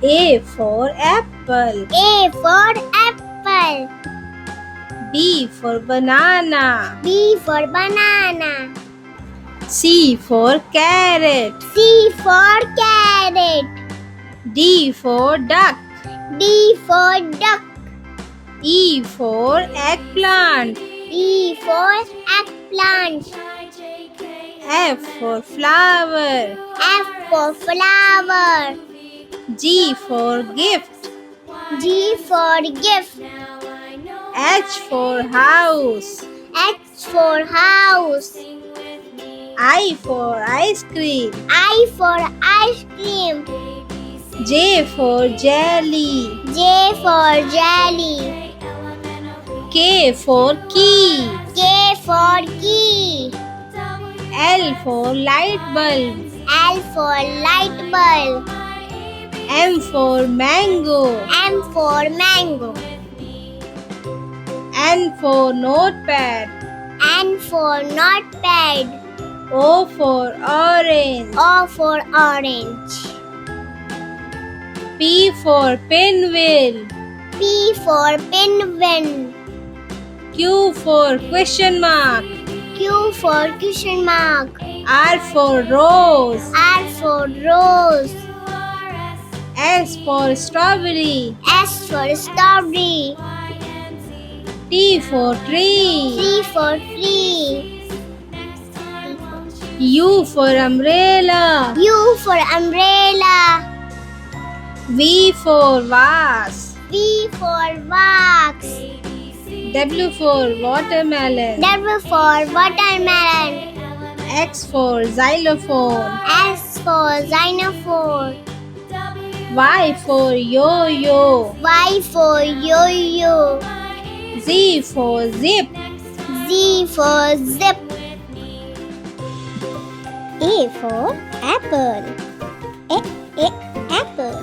A for apple. A for apple. B for banana. B for banana. C for carrot. C for carrot. D for duck. D for duck. E for eggplant. E for eggplant. F for flower. F for flower. G for gift. G for gift. H for house. H for house. I for ice cream. I for ice cream. J for jelly. J for jelly. K for key. K for key. L for light bulb. L for light bulb. M for mango. M for mango. N for notepad. N for notepad. O for orange. O for orange. P for pinwheel. P for penguin. Q for question mark. Q for question mark. R for rose. R for rose. S for strawberry. S for strawberry. T for tree. T for tree. U for umbrella. U for umbrella. V for vase. V for vase. W for watermelon. W for watermelon. X for xylophone. S for xylophone. Y for yo-yo. Y for yo-yo. Z for zip. Z for zip. A for apple. Apple.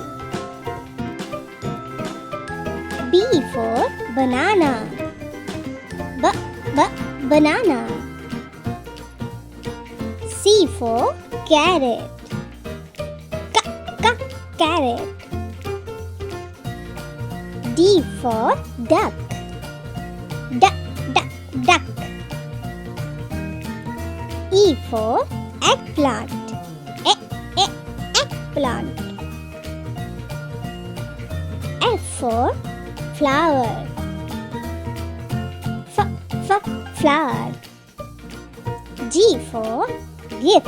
B for banana. Banana. C for carrot. Carrot. D for duck. Duck. E for eggplant. Eggplant. F for flower. Flower. G for gift.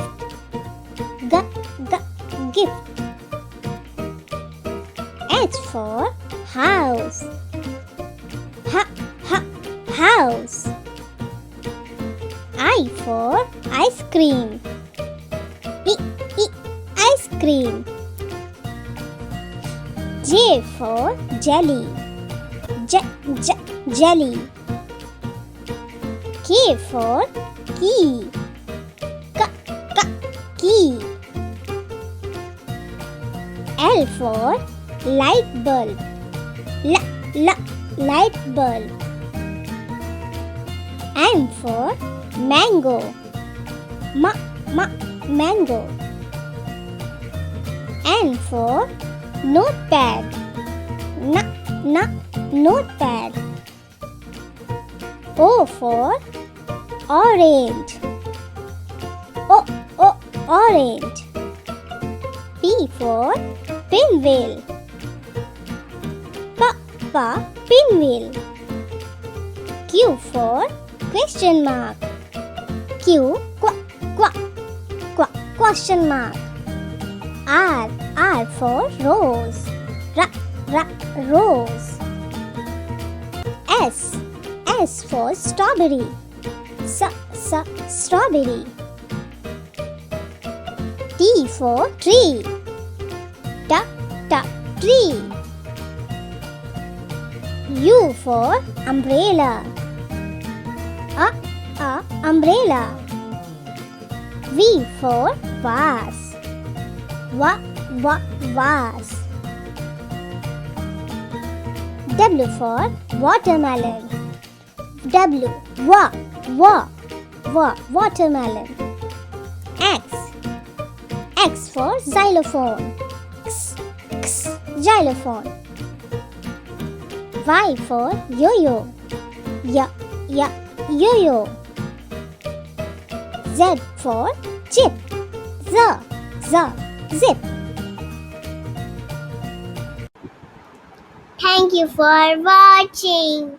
Gift. H for house. House. I for ice cream. Ice cream. J for jelly. Jelly. K for key. Key. L for light bulb. Light bulb. M for mango. Mango. N for notepad. Notepad. O for orange. Orange. P for pinwheel. Pinwheel. Q for question mark. Q question mark. R for rose. Rose. S for strawberry. Strawberry. T for tree. Tree. U for umbrella. Umbrella. V for vase. Vase. W for watermelon. Watermelon. X for xylophone. xylophone. Y for yo-yo. Yo-yo. Z for zip. Zip. Thank you for watching.